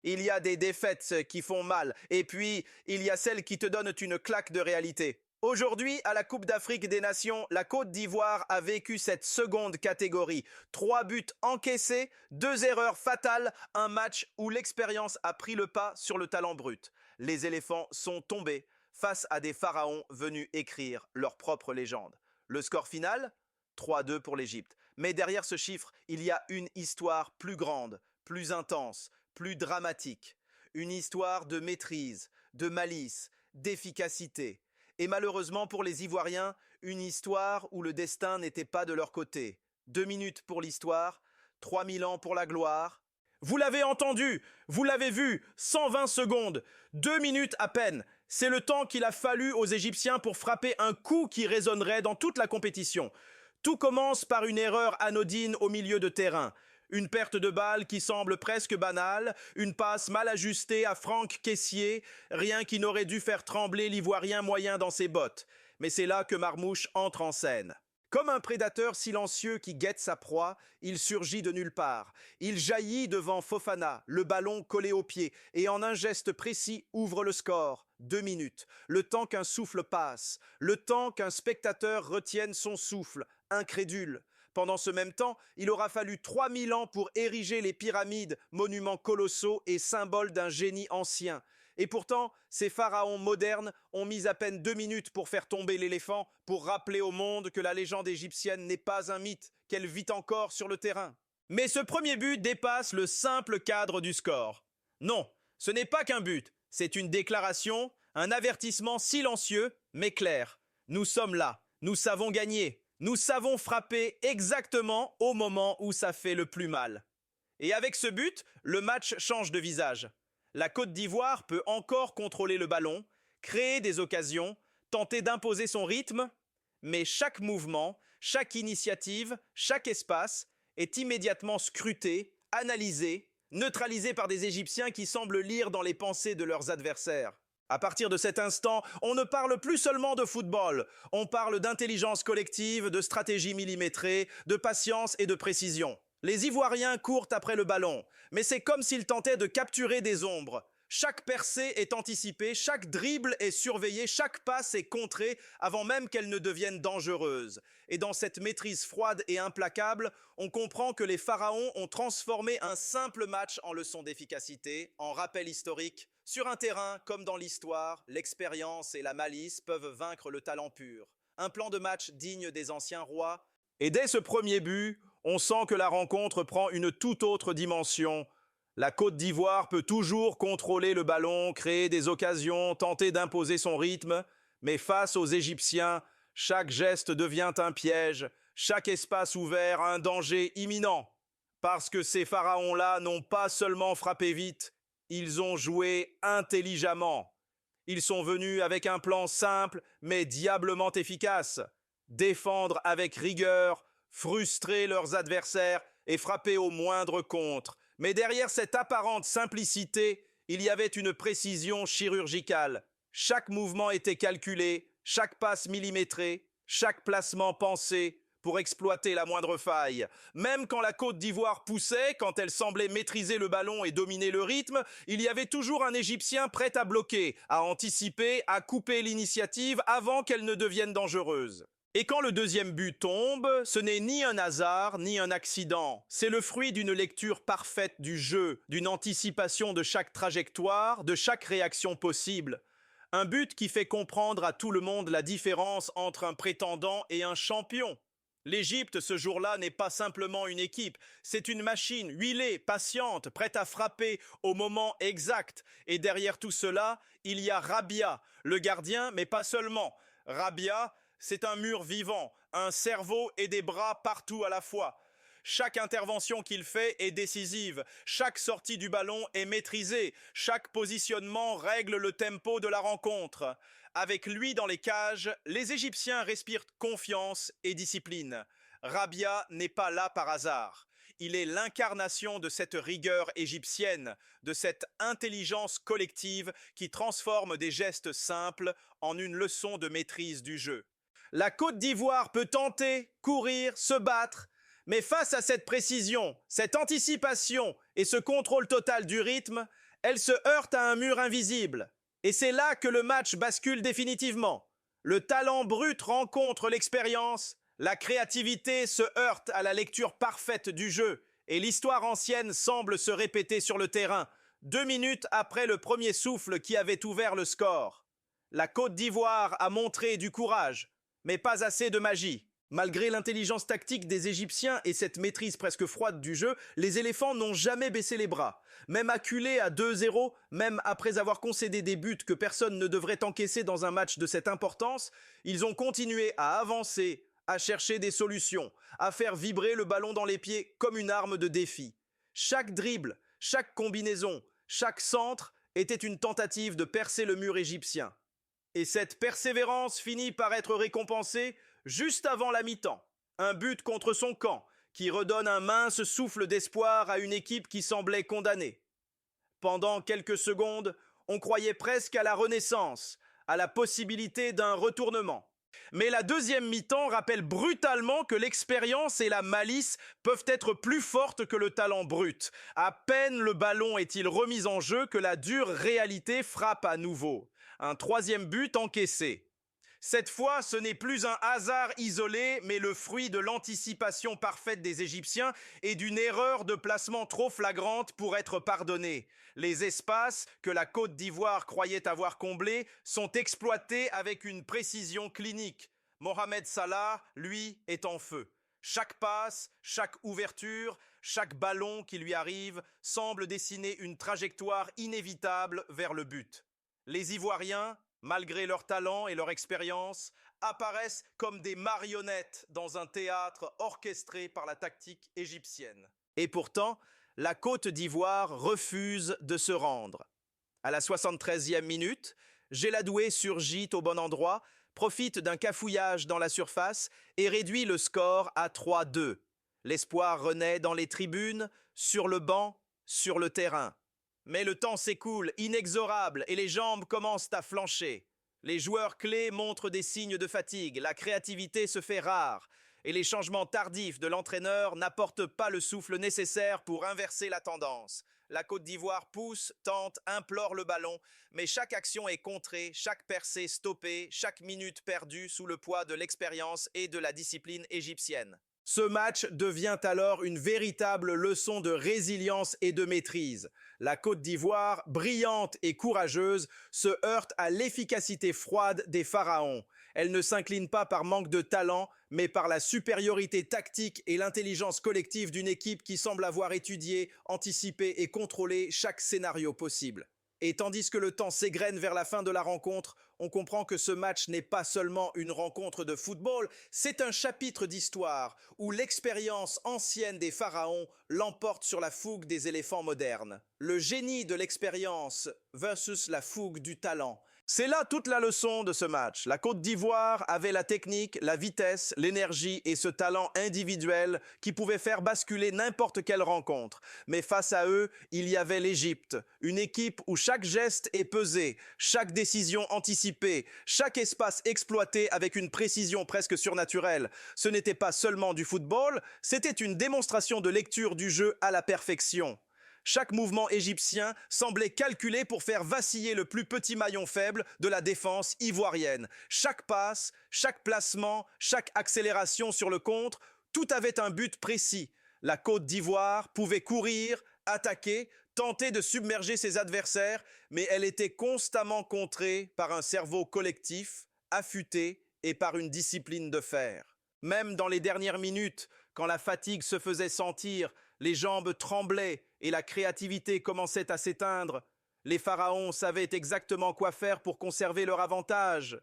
Il y a des défaites qui font mal, et puis il y a celles qui te donnent une claque de réalité. Aujourd'hui, à la Coupe d'Afrique des Nations, la Côte d'Ivoire a vécu cette seconde catégorie. 3 buts encaissés, 2 erreurs fatales, un match où l'expérience a pris le pas sur le talent brut. Les éléphants sont tombés face à des pharaons venus écrire leur propre légende. Le score final 3-2 pour l'Égypte. Mais derrière ce chiffre, il y a une histoire plus grande, plus intense, plus dramatique. Une histoire de maîtrise, de malice, d'efficacité. Et malheureusement pour les Ivoiriens, une histoire où le destin n'était pas de leur côté. 2 minutes pour l'histoire, 3000 ans pour la gloire. Vous l'avez entendu, vous l'avez vu, 120 secondes, 2 minutes à peine. C'est le temps qu'il a fallu aux Égyptiens pour frapper un coup qui résonnerait dans toute la compétition. Tout commence par une erreur anodine au milieu de terrain. Une perte de balle qui semble presque banale, une passe mal ajustée à Franck Kessié, rien qui n'aurait dû faire trembler l'Ivoirien moyen dans ses bottes. Mais c'est là que Marmouche entre en scène. Comme un prédateur silencieux qui guette sa proie, il surgit de nulle part. Il jaillit devant Fofana, le ballon collé au pied, et en un geste précis ouvre le score. 2 minutes. Le temps qu'un souffle passe. Le temps qu'un spectateur retienne son souffle, incrédule. Pendant ce même temps, il aura fallu 3000 ans pour ériger les pyramides, monuments colossaux et symboles d'un génie ancien. Et pourtant, ces pharaons modernes ont mis à peine 2 minutes pour faire tomber l'éléphant, pour rappeler au monde que la légende égyptienne n'est pas un mythe, qu'elle vit encore sur le terrain. Mais ce premier but dépasse le simple cadre du score. Non, ce n'est pas qu'un but, c'est une déclaration, un avertissement silencieux, mais clair. Nous sommes là, nous savons gagner, nous savons frapper exactement au moment où ça fait le plus mal. Et avec ce but, le match change de visage. La Côte d'Ivoire peut encore contrôler le ballon, créer des occasions, tenter d'imposer son rythme, mais chaque mouvement, chaque initiative, chaque espace est immédiatement scruté, analysé, neutralisé par des Égyptiens qui semblent lire dans les pensées de leurs adversaires. À partir de cet instant, on ne parle plus seulement de football, on parle d'intelligence collective, de stratégie millimétrée, de patience et de précision. Les Ivoiriens courent après le ballon, mais c'est comme s'ils tentaient de capturer des ombres. Chaque percée est anticipée, chaque dribble est surveillé, chaque passe est contrée avant même qu'elle ne devienne dangereuse. Et dans cette maîtrise froide et implacable, on comprend que les pharaons ont transformé un simple match en leçon d'efficacité, en rappel historique. Sur un terrain, comme dans l'histoire, l'expérience et la malice peuvent vaincre le talent pur. Un plan de match digne des anciens rois. Et dès ce premier but, on sent que la rencontre prend une toute autre dimension. La Côte d'Ivoire peut toujours contrôler le ballon, créer des occasions, tenter d'imposer son rythme, mais face aux Égyptiens, chaque geste devient un piège, chaque espace ouvert un danger imminent. Parce que ces pharaons-là n'ont pas seulement frappé vite, ils ont joué intelligemment. Ils sont venus avec un plan simple mais diablement efficace. Défendre avec rigueur, frustrer leurs adversaires et frapper au moindre contre. Mais derrière cette apparente simplicité, il y avait une précision chirurgicale. Chaque mouvement était calculé, chaque passe millimétrée, chaque placement pensé pour exploiter la moindre faille. Même quand la Côte d'Ivoire poussait, quand elle semblait maîtriser le ballon et dominer le rythme, il y avait toujours un Égyptien prêt à bloquer, à anticiper, à couper l'initiative avant qu'elle ne devienne dangereuse. Et quand le deuxième but tombe, ce n'est ni un hasard, ni un accident. C'est le fruit d'une lecture parfaite du jeu, d'une anticipation de chaque trajectoire, de chaque réaction possible. Un but qui fait comprendre à tout le monde la différence entre un prétendant et un champion. L'Égypte, ce jour-là, n'est pas simplement une équipe, c'est une machine huilée, patiente, prête à frapper au moment exact. Et derrière tout cela, il y a Rabia, le gardien, mais pas seulement. Rabia, c'est un mur vivant, un cerveau et des bras partout à la fois. Chaque intervention qu'il fait est décisive, chaque sortie du ballon est maîtrisée, chaque positionnement règle le tempo de la rencontre. Avec lui dans les cages, les Égyptiens respirent confiance et discipline. Rabia n'est pas là par hasard. Il est l'incarnation de cette rigueur égyptienne, de cette intelligence collective qui transforme des gestes simples en une leçon de maîtrise du jeu. La Côte d'Ivoire peut tenter, courir, se battre, mais face à cette précision, cette anticipation et ce contrôle total du rythme, Elle se heurte à un mur invisible. Et c'est là que le match bascule définitivement. Le talent brut rencontre l'expérience, la créativité se heurte à la lecture parfaite du jeu, et l'histoire ancienne semble se répéter sur le terrain, 2 minutes après le premier souffle qui avait ouvert le score. La Côte d'Ivoire a montré du courage, mais pas assez de magie. Malgré l'intelligence tactique des Égyptiens et cette maîtrise presque froide du jeu, les éléphants n'ont jamais baissé les bras. Même acculés à 2-0, même après avoir concédé des buts que personne ne devrait encaisser dans un match de cette importance, ils ont continué à avancer, à chercher des solutions, à faire vibrer le ballon dans les pieds comme une arme de défi. Chaque dribble, chaque combinaison, chaque centre était une tentative de percer le mur égyptien. Et cette persévérance finit par être récompensée juste avant la mi-temps. Un but contre son camp, qui redonne un mince souffle d'espoir à une équipe qui semblait condamnée. Pendant quelques secondes, on croyait presque à la renaissance, à la possibilité d'un retournement. Mais la deuxième mi-temps rappelle brutalement que l'expérience et la malice peuvent être plus fortes que le talent brut. À peine le ballon est-il remis en jeu que la dure réalité frappe à nouveau. Un troisième but encaissé. Cette fois, ce n'est plus un hasard isolé, mais le fruit de l'anticipation parfaite des Égyptiens et d'une erreur de placement trop flagrante pour être pardonnée. Les espaces que la Côte d'Ivoire croyait avoir comblés sont exploités avec une précision clinique. Mohamed Salah, lui, est en feu. Chaque passe, chaque ouverture, chaque ballon qui lui arrive semble dessiner une trajectoire inévitable vers le but. Les Ivoiriens, malgré leur talent et leur expérience, apparaissent comme des marionnettes dans un théâtre orchestré par la tactique égyptienne. Et pourtant, la Côte d'Ivoire refuse de se rendre. À la 73e minute, Géladoué surgit au bon endroit, profite d'un cafouillage dans la surface et réduit le score à 3-2. L'espoir renaît dans les tribunes, sur le banc, sur le terrain. Mais le temps s'écoule, inexorable, et les jambes commencent à flancher. Les joueurs clés montrent des signes de fatigue, la créativité se fait rare, et les changements tardifs de l'entraîneur n'apportent pas le souffle nécessaire pour inverser la tendance. La Côte d'Ivoire pousse, tente, implore le ballon, mais chaque action est contrée, chaque percée stoppée, chaque minute perdue sous le poids de l'expérience et de la discipline égyptienne. Ce match devient alors une véritable leçon de résilience et de maîtrise. La Côte d'Ivoire, brillante et courageuse, se heurte à l'efficacité froide des pharaons. Elle ne s'incline pas par manque de talent, mais par la supériorité tactique et l'intelligence collective d'une équipe qui semble avoir étudié, anticipé et contrôlé chaque scénario possible. Et tandis que le temps s'égrène vers la fin de la rencontre, on comprend que ce match n'est pas seulement une rencontre de football, c'est un chapitre d'histoire où l'expérience ancienne des pharaons l'emporte sur la fougue des éléphants modernes. Le génie de l'expérience versus la fougue du talent. C'est là toute la leçon de ce match. La Côte d'Ivoire avait la technique, la vitesse, l'énergie et ce talent individuel qui pouvait faire basculer n'importe quelle rencontre. Mais face à eux, il y avait l'Égypte, une équipe où chaque geste est pesé, chaque décision anticipée, chaque espace exploité avec une précision presque surnaturelle. Ce n'était pas seulement du football, c'était une démonstration de lecture du jeu à la perfection. Chaque mouvement égyptien semblait calculé pour faire vaciller le plus petit maillon faible de la défense ivoirienne. Chaque passe, chaque placement, chaque accélération sur le contre, tout avait un but précis. La Côte d'Ivoire pouvait courir, attaquer, tenter de submerger ses adversaires, mais elle était constamment contrée par un cerveau collectif, affûté et par une discipline de fer. Même dans les dernières minutes, quand la fatigue se faisait sentir, les jambes tremblaient et la créativité commençait à s'éteindre, les pharaons savaient exactement quoi faire pour conserver leur avantage.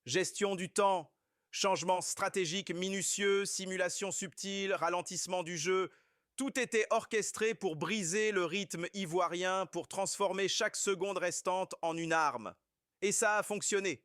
Gestion du temps, changements stratégiques minutieux, simulation subtile, ralentissement du jeu, tout était orchestré pour briser le rythme ivoirien, pour transformer chaque seconde restante en une arme. Et ça a fonctionné.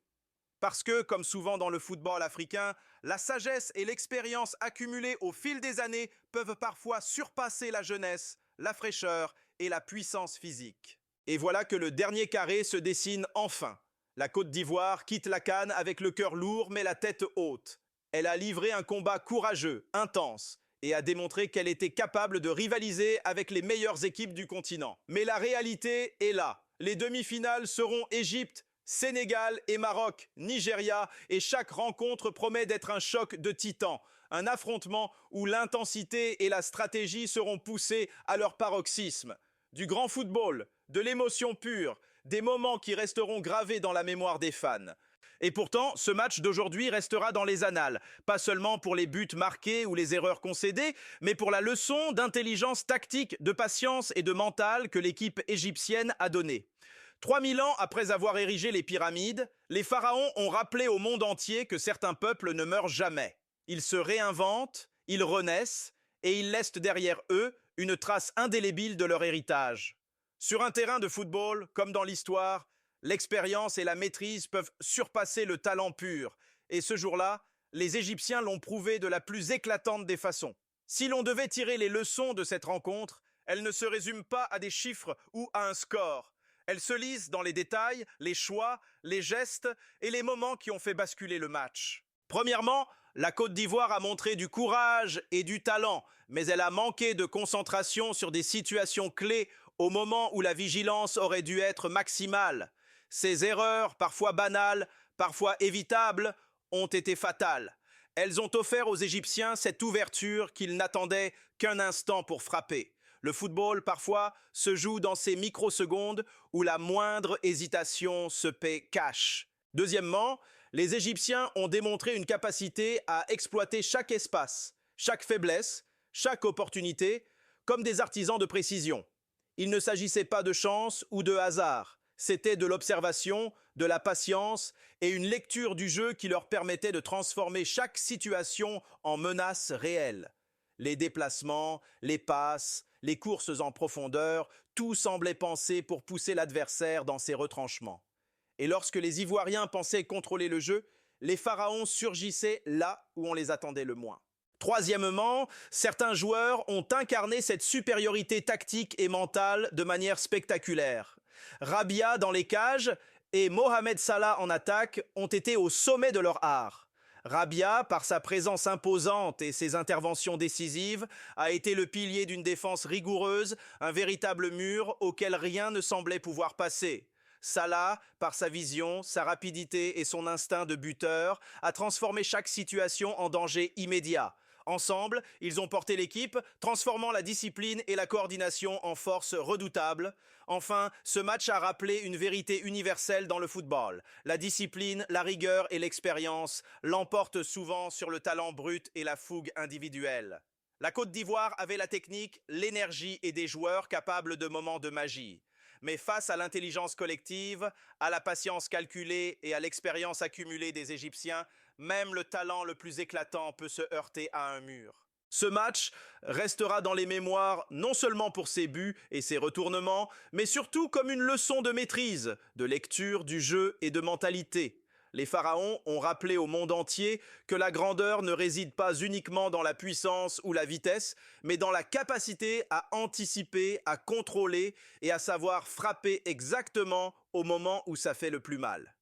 Parce que, comme souvent dans le football africain, la sagesse et l'expérience accumulées au fil des années peuvent parfois surpasser la jeunesse, la fraîcheur et la puissance physique. Et voilà que le dernier carré se dessine enfin. La Côte d'Ivoire quitte la CAN avec le cœur lourd mais la tête haute. Elle a livré un combat courageux, intense, et a démontré qu'elle était capable de rivaliser avec les meilleures équipes du continent. Mais la réalité est là. Les demi-finales seront Égypte, Sénégal et Maroc, Nigeria, et chaque rencontre promet d'être un choc de titans. Un affrontement où l'intensité et la stratégie seront poussées à leur paroxysme. Du grand football, de l'émotion pure, des moments qui resteront gravés dans la mémoire des fans. Et pourtant, ce match d'aujourd'hui restera dans les annales, pas seulement pour les buts marqués ou les erreurs concédées, mais pour la leçon d'intelligence tactique, de patience et de mental que l'équipe égyptienne a donnée. 3000 ans après avoir érigé les pyramides, les pharaons ont rappelé au monde entier que certains peuples ne meurent jamais. Ils se réinventent, ils renaissent, et ils laissent derrière eux une trace indélébile de leur héritage. Sur un terrain de football, comme dans l'histoire, l'expérience et la maîtrise peuvent surpasser le talent pur. Et ce jour-là, les Égyptiens l'ont prouvé de la plus éclatante des façons. Si l'on devait tirer les leçons de cette rencontre, elles ne se résument pas à des chiffres ou à un score. Elles se lisent dans les détails, les choix, les gestes et les moments qui ont fait basculer le match. Premièrement, la Côte d'Ivoire a montré du courage et du talent, mais elle a manqué de concentration sur des situations clés au moment où la vigilance aurait dû être maximale. Ces erreurs, parfois banales, parfois évitables, ont été fatales. Elles ont offert aux Égyptiens cette ouverture qu'ils n'attendaient qu'un instant pour frapper. Le football, parfois, se joue dans ces microsecondes où la moindre hésitation se paie cash. Deuxièmement, les Égyptiens ont démontré une capacité à exploiter chaque espace, chaque faiblesse, chaque opportunité, comme des artisans de précision. Il ne s'agissait pas de chance ou de hasard. C'était de l'observation, de la patience et une lecture du jeu qui leur permettait de transformer chaque situation en menace réelle. Les déplacements, les passes, les courses en profondeur, tout semblait pensé pour pousser l'adversaire dans ses retranchements. Et lorsque les Ivoiriens pensaient contrôler le jeu, les pharaons surgissaient là où on les attendait le moins. Troisièmement, certains joueurs ont incarné cette supériorité tactique et mentale de manière spectaculaire. Rabia dans les cages et Mohamed Salah en attaque ont été au sommet de leur art. Rabia, par sa présence imposante et ses interventions décisives, a été le pilier d'une défense rigoureuse, un véritable mur auquel rien ne semblait pouvoir passer. Salah, par sa vision, sa rapidité et son instinct de buteur, a transformé chaque situation en danger immédiat. Ensemble, ils ont porté l'équipe, transformant la discipline et la coordination en force redoutable. Enfin, ce match a rappelé une vérité universelle dans le football. La discipline, la rigueur et l'expérience l'emportent souvent sur le talent brut et la fougue individuelle. La Côte d'Ivoire avait la technique, l'énergie et des joueurs capables de moments de magie. Mais face à l'intelligence collective, à la patience calculée et à l'expérience accumulée des Égyptiens, même le talent le plus éclatant peut se heurter à un mur. Ce match restera dans les mémoires non seulement pour ses buts et ses retournements, mais surtout comme une leçon de maîtrise, de lecture du jeu et de mentalité. Les pharaons ont rappelé au monde entier que la grandeur ne réside pas uniquement dans la puissance ou la vitesse, mais dans la capacité à anticiper, à contrôler et à savoir frapper exactement au moment où ça fait le plus mal.